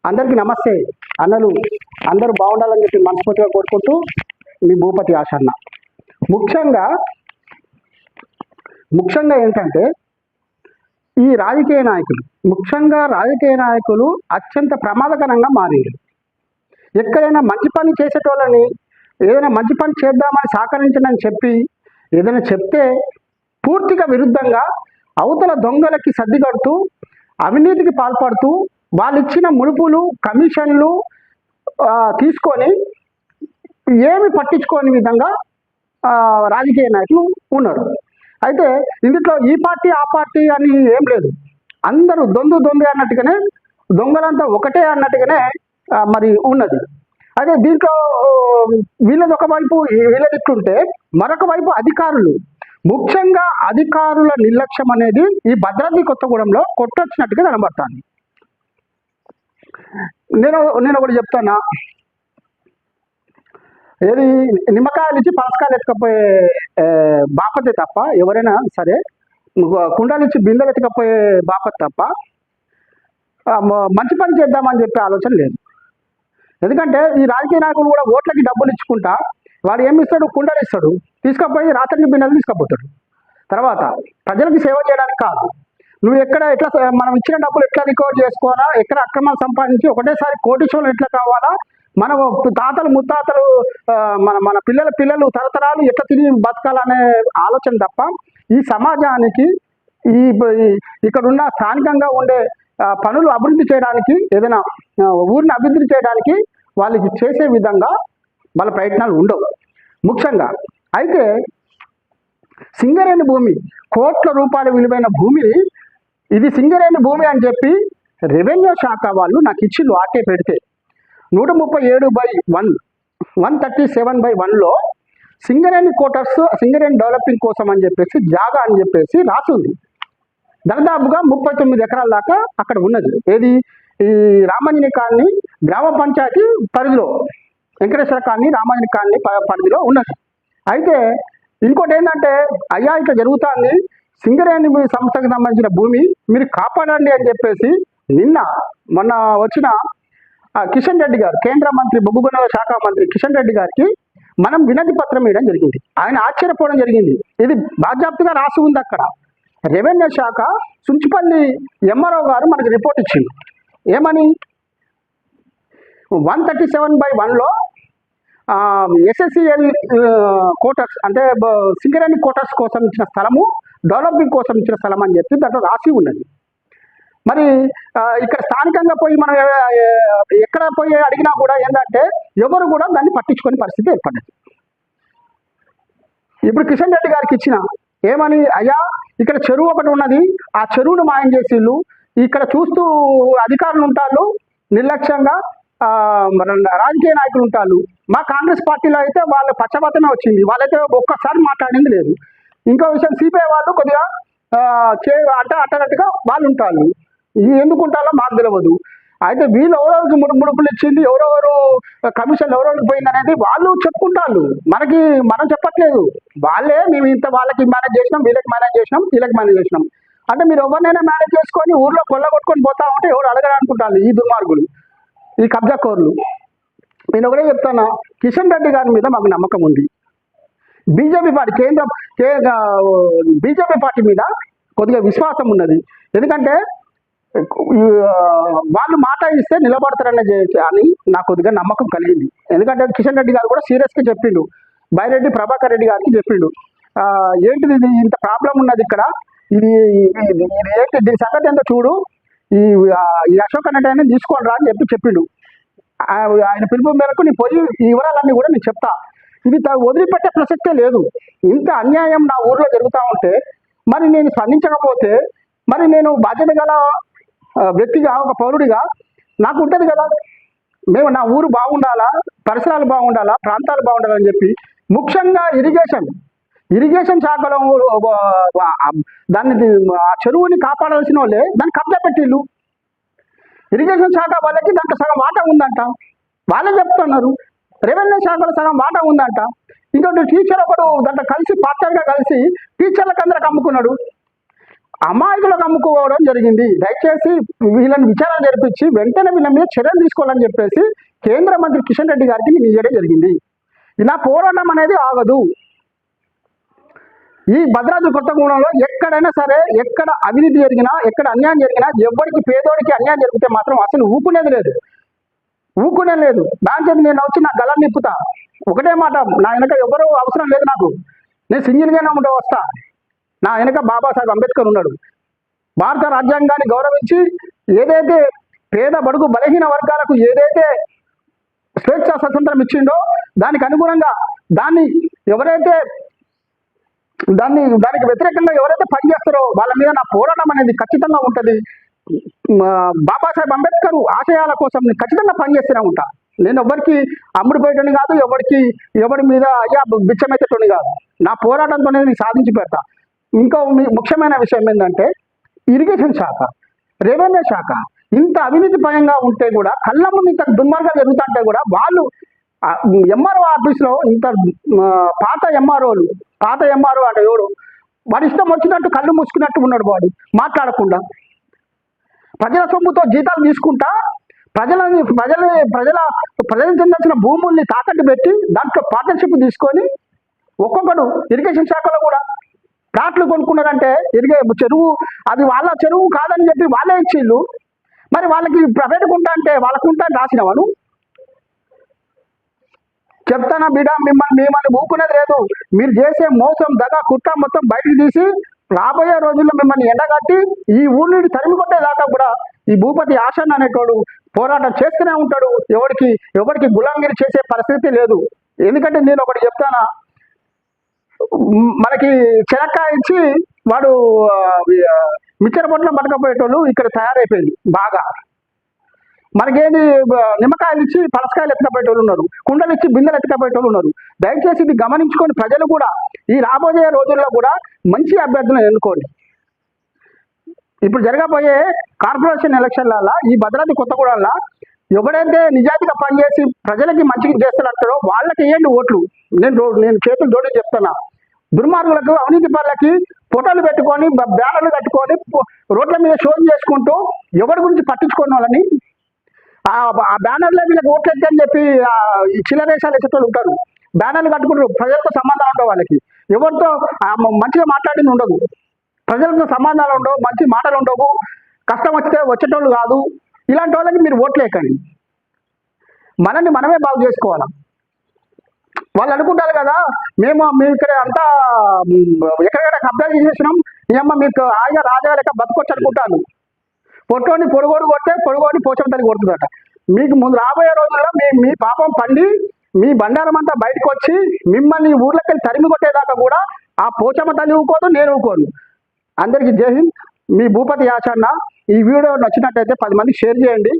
అందరికీ నమస్తే అన్నలు, అందరూ బాగుండాలని చెప్పి మనస్ఫూర్తిగా కోరుకుంటూ మీ భూపతి ఆశన్న. ముఖ్యంగా ఏంటంటే ఈ రాజకీయ నాయకులు అత్యంత ప్రమాదకరంగా మారారు. ఎక్కడైనా మంచి పని చేసేటోళ్ళని ఏదైనా మంచి పని చేద్దామని సహకరించనని చెప్పి ఏదైనా చెప్తే పూర్తిగా విరుద్ధంగా అవతల దొంగలకి సర్దిగడుతూ అవినీతికి పాల్పడుతూ వాళ్ళు ఇచ్చిన ముడుపులు కమిషన్లు తీసుకొని ఏమి పట్టించుకోని విధంగా రాజకీయ నాయకులు ఉన్నారు. అయితే ఇందులో ఈ పార్టీ ఆ పార్టీ అని ఏం లేదు, అందరూ దొందు అన్నట్టుగానే దొంగలంతా ఒకటే అన్నట్టుగానే మరి ఉన్నది. అదే దీంట్లో వీళ్ళది ఒకవైపు వీళ్ళది ఇట్లుంటే మరొక వైపు అధికారులు, ముఖ్యంగా అధికారుల నిర్లక్ష్యం అనేది ఈ భద్రాద్రి కొత్తగూడెంలో కొట్టొచ్చినట్టుగా కనబడుతుంది. నేను ఒకటి చెప్తానా, ఏది నిమ్మకాయలు ఇచ్చి పనసకాయలు ఎత్తుకపోయే బాపతే తప్ప ఎవరైనా సరే, కుండలు ఇచ్చి బిందెలు ఎత్తుకపోయే బాపత తప్ప మంచి పని చేద్దామని చెప్పే ఆలోచన లేదు. ఎందుకంటే ఈ రాజకీయ నాయకులు కూడా ఓట్లకి డబ్బులు ఇచ్చుకుంటా వాడు ఏమి ఇస్తాడు, కుండలు ఇస్తాడు, తీసుకపోయి రాత్రి బిందెలు తీసుకుపోతాడు. తర్వాత ప్రజలకు సేవ చేయడానికి కాదు, నువ్వు ఎట్లా మనం ఇచ్చిన డబ్బులు ఎట్లా రికవర్ చేసుకోవాలా, ఎక్కడ అక్రమాలు సంపాదించి ఒకటేసారి కోటీశ్వరులు ఎట్లా కావాలా, మన తాతలు ముత్తాతలు మన పిల్లలు తరతరాలు ఎట్లా తిరిగి బతకాలనే ఆలోచన తప్ప ఈ సమాజానికి ఇక్కడున్న స్థానికంగా ఉండే పనులు అభివృద్ధి చేయడానికి, ఏదైనా ఊరిని అభివృద్ధి చేయడానికి వాళ్ళకి చేసే విధంగా వాళ్ళ ప్రయత్నాలు ఉండవు ముఖ్యంగా. అయితే సింగరేణి భూమి, కోట్ల రూపాయల విలువైన భూమిని, ఇది సింగరేణి భూమి అని చెప్పి రెవెన్యూ శాఖ వాళ్ళు నాకు ఇచ్చిళ్ళు ఆటే పెడితే 137/1 సింగరేణి కోటర్స్, సింగరేణి డెవలపింగ్ కోసం అని చెప్పేసి జాగా అని చెప్పేసి రాసింది. దాదాపుగా 39 ఎకరాల దాకా అక్కడ ఉన్నది. ఏది ఈ రామాంజనేయ కాలనీ గ్రామ పంచాయతీ పరిధిలో, వెంకటేశ్వర కాలనీ రామాంజనేయ కాలనీ పరిధిలో ఉన్నది. అయితే ఇంకోటి ఏంటంటే, అయ్యా ఇట్లా జరుగుతుంది, సింగరేణి సంస్థకు సంబంధించిన భూమి మీరు కాపాడండి అని చెప్పేసి మొన్న వచ్చిన కిషన్ రెడ్డి గారు, కేంద్ర మంత్రి బొగ్గు గనుల శాఖ మంత్రి కిషన్ రెడ్డి గారికి మనం వినతి పత్రం ఇవ్వడం జరిగింది. ఆయన ఆశ్చర్యపోవడం జరిగింది. ఇది బాధ్యతగా రాసి ఉంది అక్కడ. రెవెన్యూ శాఖ సుంచిపల్లి ఎంఆర్ఓ గారు మనకు రిపోర్ట్ ఇచ్చింది. ఏమని, 137/1 ఎస్ఎస్సిఎల్ కోటర్స్ అంటే సింగరేణి కోటర్స్ కోసం ఇచ్చిన స్థలము, డెవలపింగ్ కోసం ఇచ్చిన స్థలం అని చెప్పి దాంట్లో రాసి ఉన్నది. మరి ఇక్కడ స్థానికంగా పోయి మనం ఎక్కడ పోయి అడిగినా కూడా ఏంటంటే ఎవరు కూడా దాన్ని పట్టించుకునే పరిస్థితి ఏర్పడ్డది. ఇప్పుడు కిషన్ రెడ్డి గారికి ఇచ్చిన ఏమని, అయ్యా ఇక్కడ చెరువు ఒకటి ఉన్నది, ఆ చెరువును మాయం చేసిళ్ళు, ఇక్కడ చూస్తూ అధికారులు ఉంటారు నిర్లక్ష్యంగా, రాజకీయ నాయకులు ఉంటారు. మా కాంగ్రెస్ పార్టీలో అయితే వాళ్ళ పక్షపాతమే వచ్చింది, వాళ్ళైతే ఒక్కసారి మాట్లాడింది లేదు. ఇంకో విషయం, సిపిఐ వాళ్ళు కొద్దిగా అట్టనట్టుగా వాళ్ళు ఉంటారు. ఎందుకు ఉంటారో మాకు తెలియదు. అయితే వీళ్ళు ఎవరెవరికి ముడుపులు ఇచ్చింది, ఎవరెవరు కమిషన్ ఎవరెవరికి పోయింది అనేది వాళ్ళు చెప్పుకుంటారు, మనం చెప్పట్లేదు. వాళ్ళే మేము ఇంత వాళ్ళకి మేనేజ్ చేసినాం, వీళ్ళకి మేనేజ్ చేసినాం, వీళ్ళకి మేనేజ్ చేసినాం అంటే, మీరు ఎవరినైనా మేనేజ్ చేసుకొని ఊర్లో కొల్లగొట్టుకొని పోతా ఉంటే ఎవరు అడగడానుకుంటారు ఈ దుర్మార్గులు, ఈ కబ్జాకోర్లు. నేను ఒకటే చెప్తాను, కిషన్ రెడ్డి గారి మీద మాకు నమ్మకం ఉంది. బీజేపీ పార్టీ బీజేపీ పార్టీ మీద కొద్దిగా విశ్వాసం ఉన్నది. ఎందుకంటే వాళ్ళు మాట ఇస్తే నిలబడతారనే అని నాకు కొద్దిగా నమ్మకం కలిగింది. ఎందుకంటే కిషన్ రెడ్డి గారు కూడా సీరియస్గా చెప్పిండు, బైరెడ్డి ప్రభాకర్ రెడ్డి గారికి చెప్పిండు, ఏంటిది ఇది ఇంత ప్రాబ్లం ఉన్నది ఇక్కడ, ఇది ఏంటి దీని సంగతి ఏంటో చూడు, ఈ అశోక్ అన్నట్టు తీసుకోండి రా అని చెప్పిండు. ఆయన పిలుపు మేరకు నేను పోయి ఈ వివరాలన్నీ కూడా నేను చెప్తా. ఇది వదిలిపెట్టే ప్రసక్తే లేదు. ఇంత అన్యాయం నా ఊర్లో జరుగుతూ ఉంటే మరి నేను స్పందించకపోతే మరి నేను బాధ్యత గల వ్యక్తిగా, ఒక పౌరుడిగా నాకు ఉంటుంది కదా, నా ఊరు బాగుండాలా, పరిసరాలు బాగుండాలా, ప్రాంతాలు బాగుండాలని చెప్పి, ముఖ్యంగా ఇరిగేషన్ శాఖలో దాన్ని ఆ చెరువుని కాపాడాల్సిన వాళ్ళే దాన్ని కబ్జా పెట్టిళ్ళు. ఇరిగేషన్ శాఖ వాళ్ళకి దాంట్లో సగం వాటా ఉందంట, వాళ్ళే చెప్తున్నారు. రెవెన్యూ శాఖలో సగం వాటా ఉందంట. ఇంకోటి టీచర్ ఒకడు దాంట్లో కలిసి పార్ట్నర్గా కలిసి టీచర్లకు అందరికి అమ్ముకున్నాడు. అమాయకులకు అమ్ముకోవడం జరిగింది. దయచేసి వీళ్ళని విచారణ జరిపించి వెంటనే వీళ్ళ మీద చర్యలు తీసుకోవాలని చెప్పేసి కేంద్ర మంత్రి కిషన్ రెడ్డి గారికి నేను ఇవ్వడం జరిగింది. ఇలా పోరాటం అనేది ఆగదు. ఈ భద్రాద్రి కొత్తగూడెంలో ఎక్కడైనా సరే, ఎక్కడ అవినీతి జరిగినా, ఎక్కడ అన్యాయం జరిగినా, ఎవరికి పేదోడికి అన్యాయం జరిగితే మాత్రం అసలు ఊకునేది లేదు, ఊకునే లేదు. దాంతో నేను వచ్చి నా గలాన్ని నిప్పుతా. ఒకటే మాట, నా వెనక ఎవరు అవసరం లేదు నాకు. నేను సింగిల్గానే వస్తా. నా వెనక బాబాసాహెబ్ అంబేద్కర్ ఉన్నాడు. భారత రాజ్యాంగాన్ని గౌరవించి ఏదైతే పేద బడుగు బలహీన వర్గాలకు ఏదైతే స్వేచ్ఛా స్వతంత్రం ఇచ్చిండో దానికి అనుగుణంగా ఎవరైతే దానికి వ్యతిరేకంగా ఎవరైతే పనిచేస్తారో వాళ్ళ మీద నా పోరాటం అనేది ఖచ్చితంగా ఉంటుంది. బాబాసాహెబ్ అంబేద్కర్ ఆశయాల కోసం నేను ఖచ్చితంగా పనిచేస్తూనే ఉంటా. నేను ఎవరికి అమ్ముడుపోయేటోని కాదు, ఎవరి మీద అయ్యా బిచ్చమైతేటోని కాదు. నా పోరాటంతో నేను సాధించి పెడతా. ఇంకో ముఖ్యమైన విషయం ఏంటంటే, ఇరిగేషన్ శాఖ, రెవెన్యూ శాఖ ఇంత అవినీతి పరంగా ఉంటే కూడా, కళ్ళ ముందు ఇంత దుర్మార్గాలు జరుగుతుంటే కూడా వాళ్ళు ఎంఆర్ఓ ఆఫీస్లో ఇంత పాత ఎంఆర్ఓ అంటే ఎవడు వాడి ఇష్టం వచ్చినట్టు కళ్ళు మూసుకున్నట్టు ఉన్నాడు. వాడు మాట్లాడకుండా ప్రజల సొమ్ముతో జీతాలు తీసుకుంటా ప్రజలకు చెందాల్సిన భూముల్ని తాకట్టు పెట్టి దాంట్లో పార్ట్నర్షిప్ తీసుకొని ఒక్కొక్కడు ఇరిగేషన్ శాఖలో కూడా ప్లాట్లు కొనుక్కున్నారంటే చెరువు అది వాళ్ళ చెరువు కాదని చెప్పి వాళ్ళే ఇచ్చిళ్ళు. మరి వాళ్ళకి ప్రైవేట్ కుంటా అంటే వాళ్ళకుంటా రాసినవాడు. చెప్తానా బిడ్డ, మిమ్మల్ని ఊకునేది లేదు. మీరు చేసే మోసం దగా కుట్ర మొత్తం బయటకు తీసి రాబోయే రోజుల్లో మిమ్మల్ని ఎండగట్టి ఈ ఊరిని తరిమి కొట్టేదాకా కూడా ఈ భూపతి ఆశన్ అనేటోడు పోరాటం చేస్తూనే ఉంటాడు. ఎవరికి గులాంగిరి చేసే పరిస్థితి లేదు. ఎందుకంటే నేను ఒకటి చెప్తానా, మనకి చెనక్కాయ ఇచ్చి వాడు మిక్చర్ పొట్లం పట్టకపోయేటోళ్ళు ఇక్కడ తయారైపోయింది బాగా. మనకేది నిమ్మకాయలు ఇచ్చి పనసకాయలు ఎత్తుకపోయేటోళ్ళు ఉన్నారు, కుండలు ఇచ్చి బిందెలు ఎత్తుకపోయేటోళ్ళు ఉన్నారు. దయచేసి ఇది గమనించుకొని ప్రజలు కూడా ఈ రాబోయే రోజుల్లో కూడా మంచి అభ్యర్థులను ఎన్నుకోండి. ఇప్పుడు జరగబోయే కార్పొరేషన్ ఎలక్షన్లలో ఈ భద్రాద్రి కొత్తగూడెంలో ఎవరైతే నిజాయితీగా పనిచేసి ప్రజలకి మంచిగా చేస్తున్నట్టారో వాళ్ళకి వేయండి ఓట్లు. నేను చేతులు జోడి చెప్తున్నా. దుర్మార్గులకు, అవినీతి పనులకి ఫోటోలు పెట్టుకొని బ్యానర్లు కట్టుకొని రోడ్ల మీద షోలు చేసుకుంటూ ఎవరి గురించి పట్టించుకోని వాళ్ళని ఆ బ్యానర్లే వీళ్ళకి ఓట్లు ఎత్తే అని చెప్పి ఈ చిల్లరేషాలు వేసేటోళ్ళు ఉంటారు. బ్యానర్లు కట్టుకుంటారు. ప్రజలతో సంబంధాలు ఉండవు వాళ్ళకి, ఎవరితో మంచిగా మాట్లాడింది ఉండదు, ప్రజలతో సంబంధాలు ఉండవు, మంచి మాటలు ఉండవు, కష్టం వస్తే వచ్చేటోళ్ళు కాదు. ఇలాంటి వాళ్ళకి మీరు ఓట్లు వేయకండి. మనల్ని మనమే బాగు చేసుకోవాలి. వాళ్ళు అనుకుంటారు కదా, మేము ఇక్కడ అంతా ఎక్కడెక్కడ కబ్జా చేసేసినాం, ఏమో మీకు హాయిగా రాజా లెక్క బతుకొచ్చు అనుకుంటాను. పొట్టోని పొడుగోడు కొట్టే పొడుగోని పోచమ్మ తల్లి కొడుతుందట. మీకు ముందు రాబోయే రోజుల్లో మీ పాపం పండి మీ బండారం అంతా బయటకు వచ్చి మిమ్మల్ని ఊర్లోకి వెళ్ళి తరిమి కొట్టేదాకా కూడా ఆ పోచమ్మ తల్లి ఊకోదు, నేను ఊకోను. అందరికీ జై హింద్. మీ భూపతి యాచన్న. ఈ వీడియో నచ్చినట్టయితే 10 మందికి షేర్ చేయండి.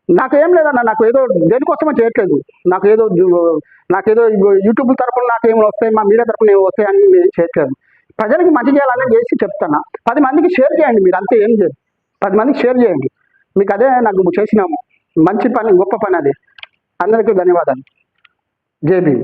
నాకేం లేదన్న, నాకు ఏదో దేనికోసమో చేయట్లేదు. నాకేదో యూట్యూబ్ తరపున నాకేమో వస్తాయి, మా మీడియా తరపున ఏమో వస్తాయి అని నేను చేయట్లేదు. ప్రజలకి మంచి చేయాలని చేసి చెప్తాను. 10 మందికి షేర్ చేయండి. మీరు అంతే ఏం చేయదు, 10 మందికి షేర్ చేయండి. మీకు అదే నాకు చేసిన మంచి పని, గొప్ప పని అది. అందరికీ ధన్యవాదాలు. జై భీమ్.